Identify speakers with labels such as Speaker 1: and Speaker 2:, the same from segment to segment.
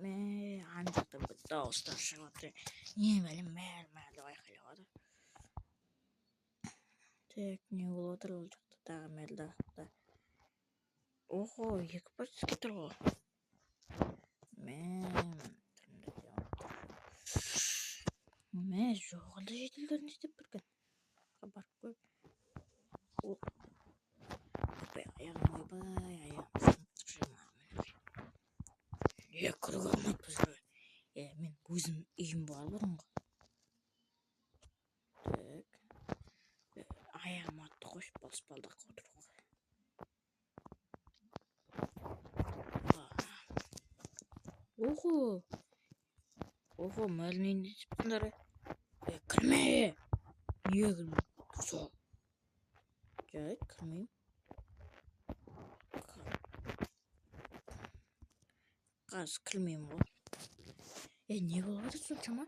Speaker 1: Андықты дауыстар шығып отыр. Не білем, мәр деп айқайлап отыр. Так, не болып отыр ол жақта тағы мәрді. Охо, екі пачка тұр ғой. Жоғалды жеделдер не істеп бірген? Барып көр. Аяғым ойбай, аяғым. Кіруге алмайды бізге. Мен өзім үйім бар бұрынғы. Так. Аяғым атты қош балспалдақ отыр ғой. Охо, мәлінен не істепсіңдер? Кірме! Неге кірме? Сол. Жайт, кірмеймін. Қазір кірмеймін ғой. Не болып отыр соншама?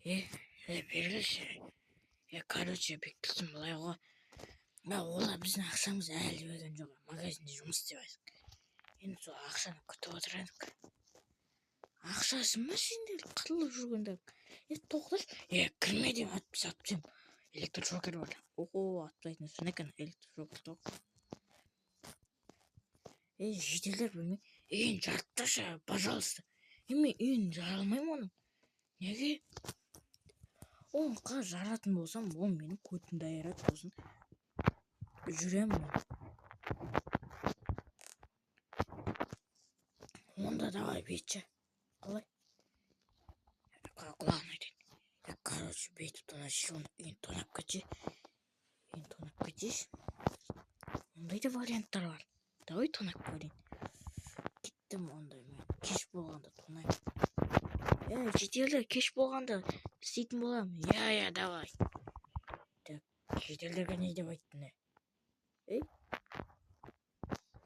Speaker 1: Бергілші. Короче, бектілсін былай ғой. Ола біздің ақшамыз әлі берген жоқ. Магазинде жұмыс істебайсың. Енді сол ақшаны күтіп отырайық. Ақшасы ма сендер қырылып жүргендер? Тоқташ. Кірме деп атпысым. Электрошокер бар. Атпайтын сын екен электрошокер тоқ. Жеделдер білмей. Жартташы, пожалуйста. Мен үйін жара алмаймын оның. Неге? Оны қазір жаратын болсам, ол менің көтімді айырат болсын. Жүремін. Онда давай бетші. Қалай? Құлағын айтайын. Короче, бейтіп тонашшы, үйін тонап кетші. Ондай да варианттар бар. Давай тонап көрейін. Кеттім ондай мен. Кеш болғанда тонайын. Жеделдер кеш болғанда істейтін болам. Давай. Так, жеделдерге не деп айттың?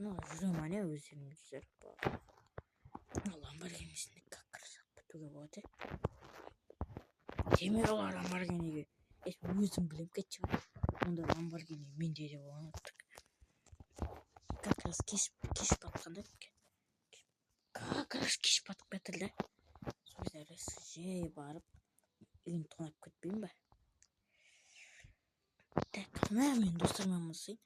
Speaker 1: Жүрем ане өздерің жүріп бар. Ламборгинисінде как красақ бітуге болады. Демек олар Ламборгиниге. Өзім білем кетші бар. Онда Ламборгини менде де болған өттік. Как раз кеш батқанда біткен. Как раз кеш батып кетілді. Сөздері жей барып үйін тонап кетпейін ба? Так, мен достармен мұсайын.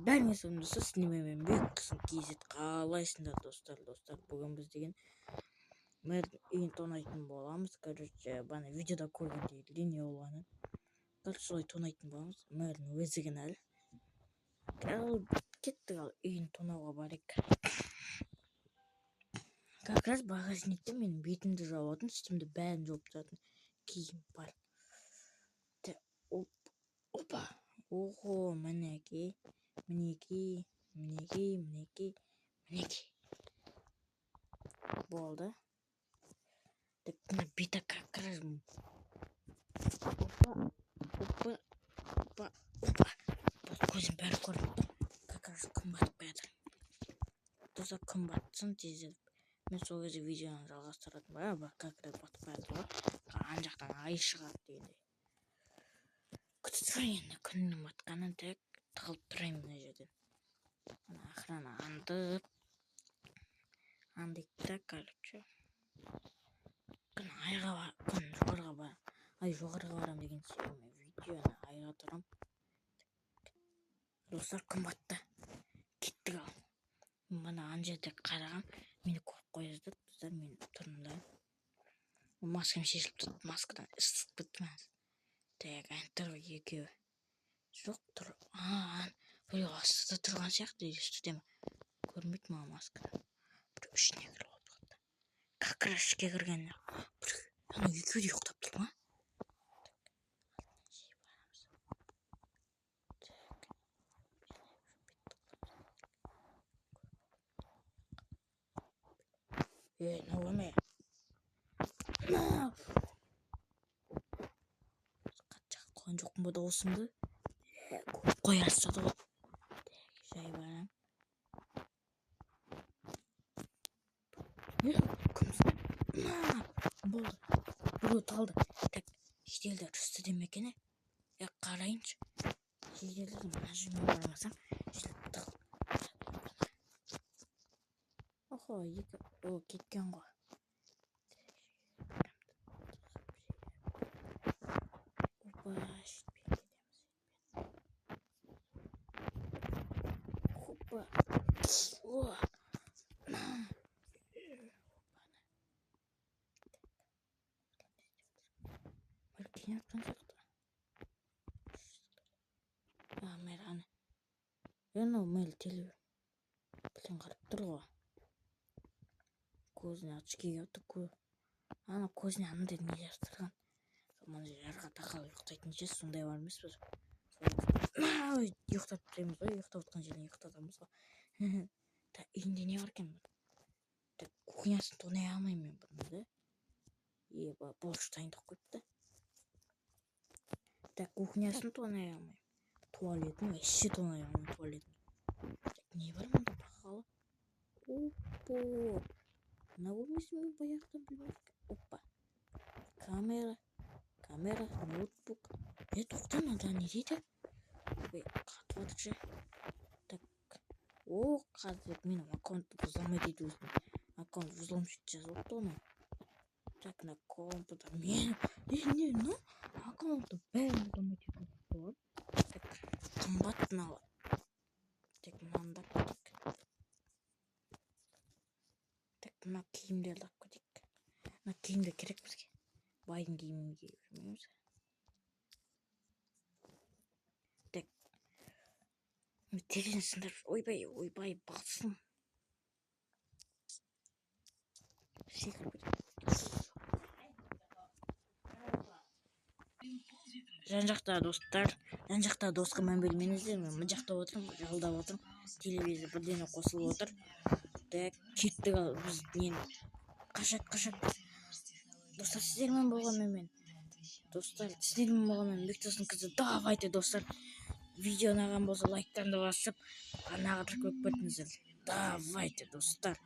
Speaker 1: Бәріңе сонда сіздің бек қысын кезет қалайсыңдар достар. Бүгін біз деген мәрдің үйін тонайтын боламыз. Короче, бана видеода көргендей не болғанын. Солай тонайтын боламыз. Мәрдің өзіген әлі. Кеттік ал үйін тонауға барайық. Как раз багажникте менің бетімді жауатын, үстімді бәрін жауып тұратын киім бар. Опа. Охо, мінекей. Болды. Так, бита как раз. Опа. Көзім бәрі көріп. Как раз күн батып бәді. Доса күн батсын тезіп. Мен сол кезде видеоны жалғастыратын бар. Как раз батып бәді ғой. Ан жақтан ай шығады дегенде. Күтіп тұрайын енді күннің батқанын тек тығылып тұрайын мына жерден. Охрана андыйда, короче. Күн жоғарға барам деген себебіме видеоны айға тұрам. Достар, күн батты. Кеттік ал. Бана ан жерде қарағам. Мені көріп қойызды. Достар, мен тұрмдайым. Маскам шешіліп тұрды. Маскадан ыстық бітті мәз. Так, әнтір екеуі. Жоқ тұр. Бұл астыда тұрған сияқты елестетемін. Көрмейді ма маскадан. Бір ішіне кіріп отырды. Как раз ішке кірген. Екеуі де ұйықтап тұр ма? Нөме. Қатшақ қойын жоқпын ба дауысымды? Көп қоярсы жады ғой. Жай барам. Болды. Біреу талды. Так, жеделдер үсті демекені. Қарайыншы. Жеделдер мына жүрмен бармасам. Жеделдер тығыл. Охо, кеткен ғой. анау мэл телевизор білен қарап тұр ғой. Көзіне очки киіпті, ана көзіне андай не жабыстырған. Мына жарға тақалып ұйықтайтын жер сондай бар емес пе? Ұйықтап тұрамыз ғой, ұйықтап отқан жеріне ұйықтатамыз ғой. Үйінде не бар екен? Кухнясын тонай алмаймын мен бұны да. Борщ дайындап қойыпты. Кухнясын тонай алмаймын. Туалетін вообще тонай алмаймын, туалетін. Не бар мұнда бақалы? Опа! Мына көрмесін мен баяқтан білмейді. Опа! Камера, ноутбук. Тоқта, мынада не дейді? Қатып жатыр же. Так. Қазір менің аккаунтты бұзылмай дейді өзім. Аккаунт бұзылмайды жазылыпты оны. Так, на компьютер. Не, аккаунтты бәрін бұзылмайды дейді. Так, қымбат мынау. Так, мынанда көтек. Так, мына киімдерді алып көтек. Мына киімдер керек бізге. Байдың киімін киіп жүрмейміз. Так. Телевизор сындырып. Ойбай, басым. Секіріп кетеді. Жан-жақта досқа мән бермеңіздер. Мен мына жақта отырмын, жалдап отырмын. Телевизор бірдеңе қосылып отыр. Так, кеттік ал біз нені қашат. Достар, сіздермен болғанмен Бектастың қызы. Давайте, достар. Видео ұнаған болса лайктарды басып, қанағатыр көп кетіңіздер. Давайте, достар.